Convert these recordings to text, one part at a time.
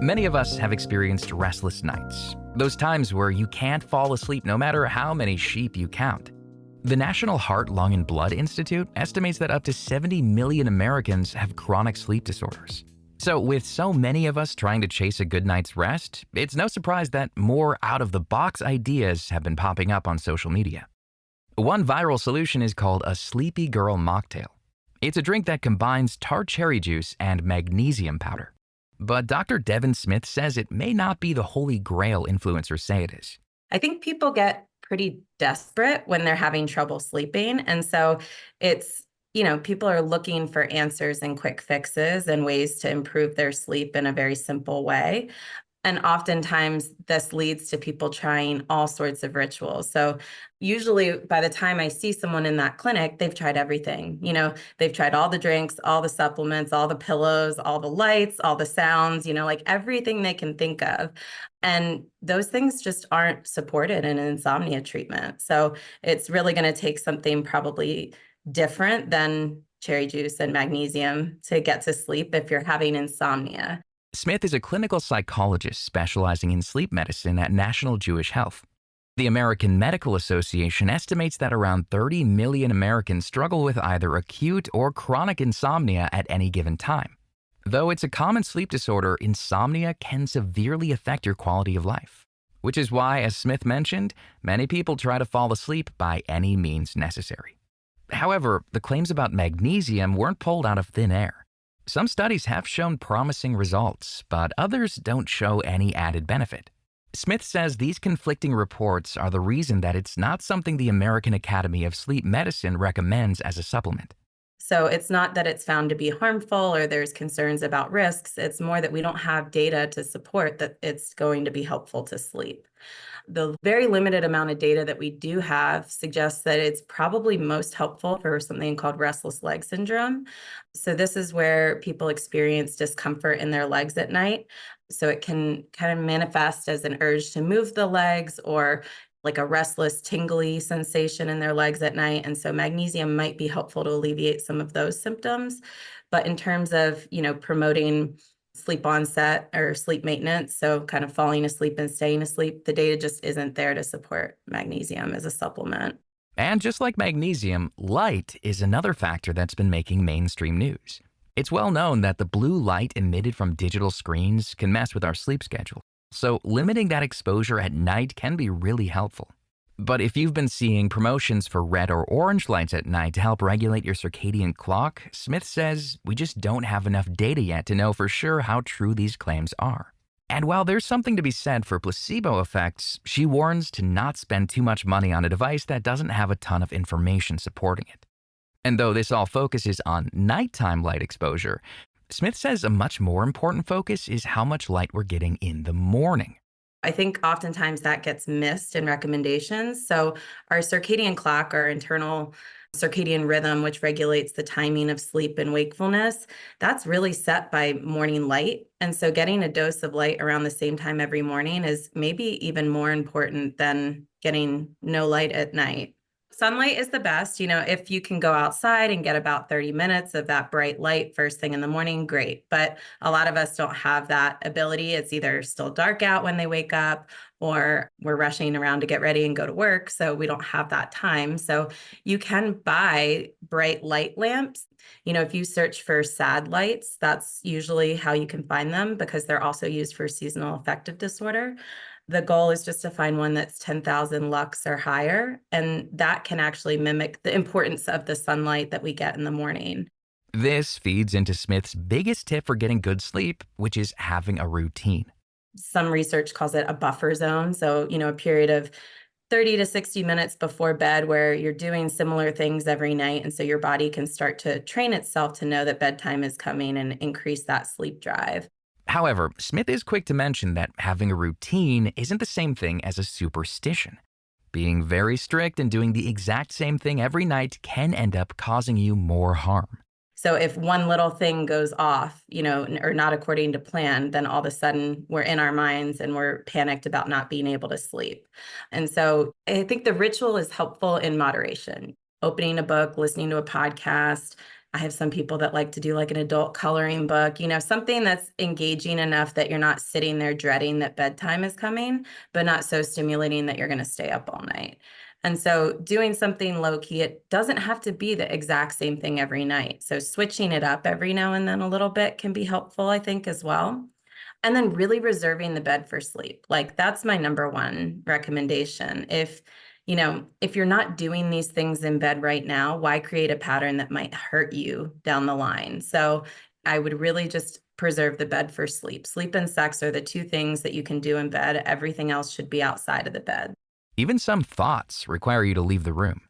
Many of us have experienced restless nights, those times where you can't fall asleep no matter how many sheep you count. The National Heart, Lung, and Blood Institute estimates that up to 70 million Americans have chronic sleep disorders. So with so many of us trying to chase a good night's rest, it's no surprise that more out-of-the-box ideas have been popping up on social media. One viral solution is called a Sleepy Girl mocktail. It's a drink that combines tart cherry juice and magnesium powder. But Dr. Devon Smith says it may not be the holy grail influencers say it is. I think people get pretty desperate when they're having trouble sleeping. And so it's, people are looking for answers and quick fixes and ways to improve their sleep in a very simple way. And oftentimes this leads to people trying all sorts of rituals. So usually by the time I see someone in that clinic, they've tried everything. They've tried all the drinks, all the supplements, all the pillows, all the lights, all the sounds, like everything they can think of. And those things just aren't supported in an insomnia treatment. So it's really going to take something probably different than cherry juice and magnesium to get to sleep if you're having insomnia. Smith is a clinical psychologist specializing in sleep medicine at National Jewish Health. The American Medical Association estimates that around 30 million Americans struggle with either acute or chronic insomnia at any given time. Though it's a common sleep disorder, insomnia can severely affect your quality of life, which is why, as Smith mentioned, many people try to fall asleep by any means necessary. However, the claims about magnesium weren't pulled out of thin air. Some studies have shown promising results, but others don't show any added benefit. Smith says these conflicting reports are the reason that it's not something the American Academy of Sleep Medicine recommends as a supplement. So it's not that it's found to be harmful or there's concerns about risks. It's more that we don't have data to support that it's going to be helpful to sleep. The very limited amount of data that we do have suggests that it's probably most helpful for something called restless leg syndrome. So this is where people experience discomfort in their legs at night. So it can kind of manifest as an urge to move the legs or like a restless, tingly sensation in their legs at night. And so magnesium might be helpful to alleviate some of those symptoms. But in terms of, promoting sleep onset or sleep maintenance, so kind of falling asleep and staying asleep, the data just isn't there to support magnesium as a supplement. And just like magnesium, light is another factor that's been making mainstream news. It's well known that the blue light emitted from digital screens can mess with our sleep schedule, so limiting that exposure at night can be really helpful. But if you've been seeing promotions for red or orange lights at night to help regulate your circadian clock, Smith says we just don't have enough data yet to know for sure how true these claims are. And while there's something to be said for placebo effects, she warns to not spend too much money on a device that doesn't have a ton of information supporting it. And though this all focuses on nighttime light exposure, Smith says a much more important focus is how much light we're getting in the morning. I think oftentimes that gets missed in recommendations. So our circadian clock, our internal circadian rhythm, which regulates the timing of sleep and wakefulness, that's really set by morning light. And so getting a dose of light around the same time every morning is maybe even more important than getting no light at night. Sunlight is the best. If you can go outside and get about 30 minutes of that bright light first thing in the morning, great. But a lot of us don't have that ability. It's either still dark out when they wake up or we're rushing around to get ready and go to work. So we don't have that time. So you can buy bright light lamps. If you search for SAD lights, that's usually how you can find them because they're also used for seasonal affective disorder. The goal is just to find one that's 10,000 lux or higher, and that can actually mimic the importance of the sunlight that we get in the morning. This feeds into Smith's biggest tip for getting good sleep, which is having a routine. Some research calls it a buffer zone. So, a period of 30 to 60 minutes before bed where you're doing similar things every night. And so your body can start to train itself to know that bedtime is coming and increase that sleep drive. However, Smith is quick to mention that having a routine isn't the same thing as a superstition. Being very strict and doing the exact same thing every night can end up causing you more harm. So if one little thing goes off, or not according to plan, then all of a sudden we're in our minds and we're panicked about not being able to sleep. And so I think the ritual is helpful in moderation. Opening a book, listening to a podcast, I have some people that like to do like an adult coloring book, something that's engaging enough that you're not sitting there dreading that bedtime is coming, but not so stimulating that you're going to stay up all night. And so doing something low key, it doesn't have to be the exact same thing every night. So switching it up every now and then a little bit can be helpful, I think, as well. And then really reserving the bed for sleep. Like that's my number one recommendation. If you're not doing these things in bed right now, why create a pattern that might hurt you down the line? So I would really just preserve the bed for sleep. Sleep and sex are the two things that you can do in bed. Everything else should be outside of the bed. Even some thoughts require you to leave the room.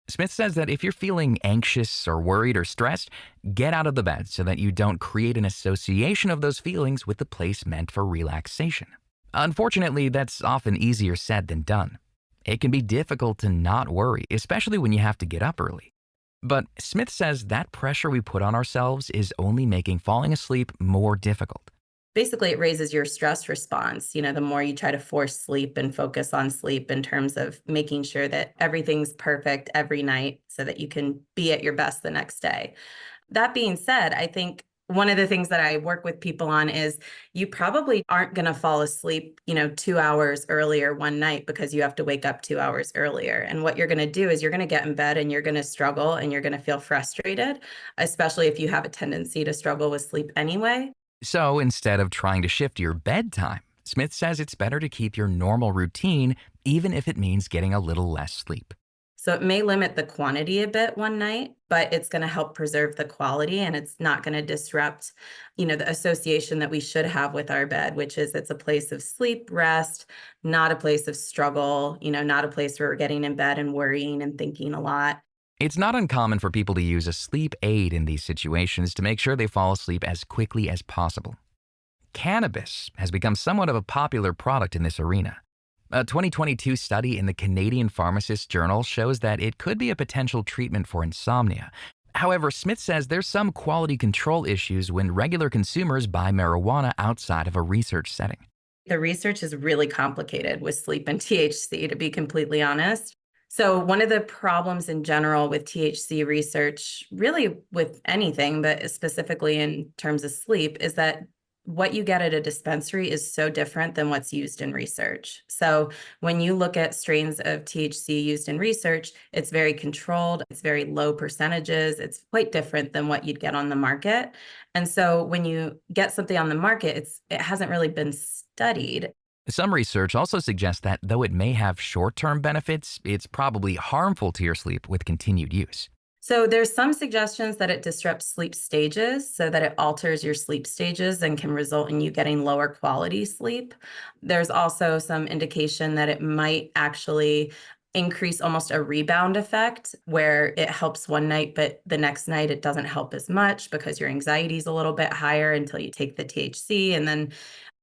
Smith says that if you're feeling anxious or worried or stressed, get out of the bed so that you don't create an association of those feelings with the place meant for relaxation. Unfortunately, that's often easier said than done. It can be difficult to not worry, especially when you have to get up early. But Smith says that pressure we put on ourselves is only making falling asleep more difficult. Basically, it raises your stress response. The more you try to force sleep and focus on sleep in terms of making sure that everything's perfect every night so that you can be at your best the next day. That being said, I think one of the things that I work with people on is you probably aren't going to fall asleep, 2 hours earlier one night because you have to wake up 2 hours earlier. And what you're going to do is you're going to get in bed and you're going to struggle and you're going to feel frustrated, especially if you have a tendency to struggle with sleep anyway. So instead of trying to shift your bedtime, Smith says it's better to keep your normal routine, even if it means getting a little less sleep. So it may limit the quantity a bit one night, but it's going to help preserve the quality, and it's not going to disrupt, the association that we should have with our bed, which is it's a place of sleep, rest, not a place of struggle, not a place where we're getting in bed and worrying and thinking a lot. It's not uncommon for people to use a sleep aid in these situations to make sure they fall asleep as quickly as possible. Cannabis has become somewhat of a popular product in this arena. A 2022 study in the Canadian Pharmacist Journal shows that it could be a potential treatment for insomnia. However, Smith says there's some quality control issues when regular consumers buy marijuana outside of a research setting. The research is really complicated with sleep and THC, to be completely honest. So one of the problems in general with THC research, really with anything, but specifically in terms of sleep, is that what you get at a dispensary is so different than what's used in research. So when you look at strains of THC used in research, it's very controlled, it's very low percentages, it's quite different than what you'd get on the market. And so when you get something on the market, it hasn't really been studied. Some research also suggests that though it may have short-term benefits, it's probably harmful to your sleep with continued use. So there's some suggestions that it disrupts sleep stages so that it alters your sleep stages and can result in you getting lower quality sleep. There's also some indication that it might actually increase almost a rebound effect where it helps one night, but the next night it doesn't help as much because your anxiety is a little bit higher until you take the THC. And then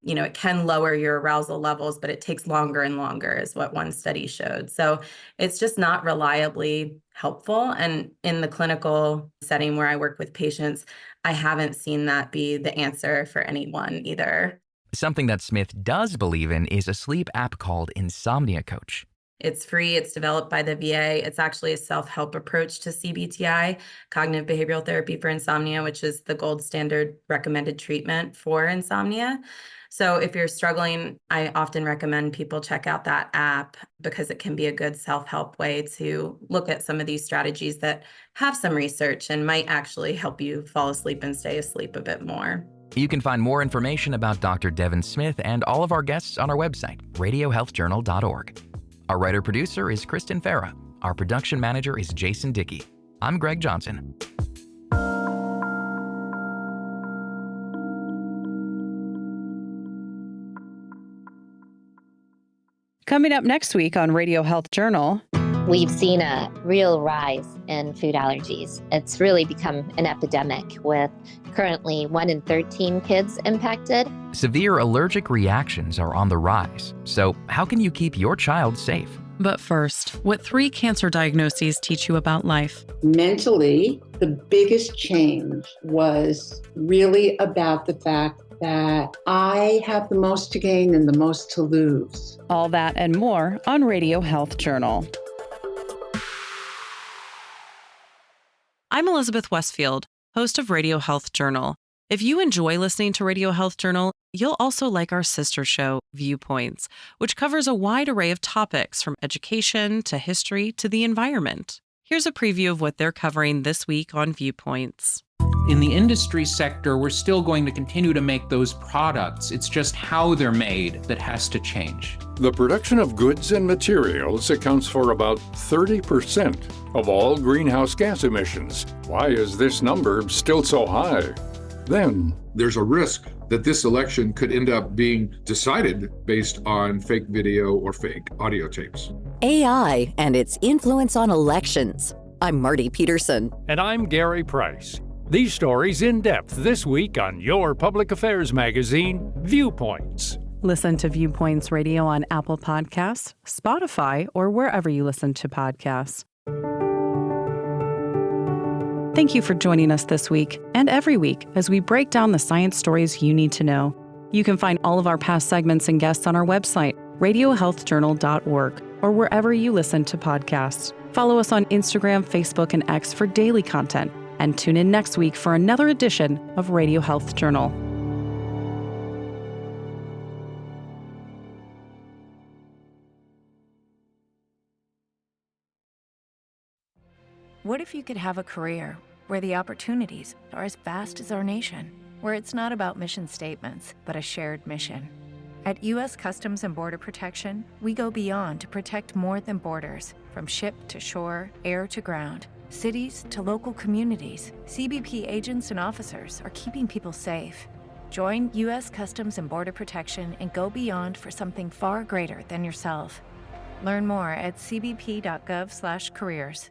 it can lower your arousal levels, but it takes longer and longer is what one study showed. So it's just not reliably helpful. And in the clinical setting where I work with patients, I haven't seen that be the answer for anyone either. Something that Smith does believe in is a sleep app called Insomnia Coach. It's free. It's developed by the VA. It's actually a self-help approach to CBTI, cognitive behavioral therapy for insomnia, which is the gold standard recommended treatment for insomnia. So if you're struggling, I often recommend people check out that app because it can be a good self-help way to look at some of these strategies that have some research and might actually help you fall asleep and stay asleep a bit more. You can find more information about Dr. Devon Smith and all of our guests on our website, radiohealthjournal.org. Our writer-producer is Kristen Farah. Our production manager is Jason Dickey. I'm Greg Johnson. Coming up next week on Radio Health Journal. We've seen a real rise in food allergies. It's really become an epidemic with currently 1 in 13 kids impacted. Severe allergic reactions are on the rise. So how can you keep your child safe? But first, what 3 cancer diagnoses teach you about life? Mentally, the biggest change was really about the fact that I have the most to gain and the most to lose. All that and more on Radio Health Journal. I'm Elizabeth Westfield, host of Radio Health Journal. If you enjoy listening to Radio Health Journal, you'll also like our sister show, Viewpoints, which covers a wide array of topics from education to history to the environment. Here's a preview of what they're covering this week on Viewpoints. In the industry sector, we're still going to continue to make those products. It's just how they're made that has to change. The production of goods and materials accounts for about 30% of all greenhouse gas emissions. Why is this number still so high? Then, there's a risk that this election could end up being decided based on fake video or fake audio tapes. AI and its influence on elections. I'm Marty Peterson. And I'm Gary Price. These stories in depth this week on your public affairs magazine, Viewpoints. Listen to Viewpoints Radio on Apple Podcasts, Spotify, or wherever you listen to podcasts. Thank you for joining us this week and every week as we break down the science stories you need to know. You can find all of our past segments and guests on our website, radiohealthjournal.org, or wherever you listen to podcasts. Follow us on Instagram, Facebook, and X for daily content, and tune in next week for another edition of Radio Health Journal. What if you could have a career where the opportunities are as vast as our nation, where it's not about mission statements, but a shared mission? At U.S. Customs and Border Protection, we go beyond to protect more than borders. From ship to shore, air to ground, cities to local communities, CBP agents and officers are keeping people safe. Join U.S. Customs and Border Protection and go beyond for something far greater than yourself. Learn more at cbp.gov/careers.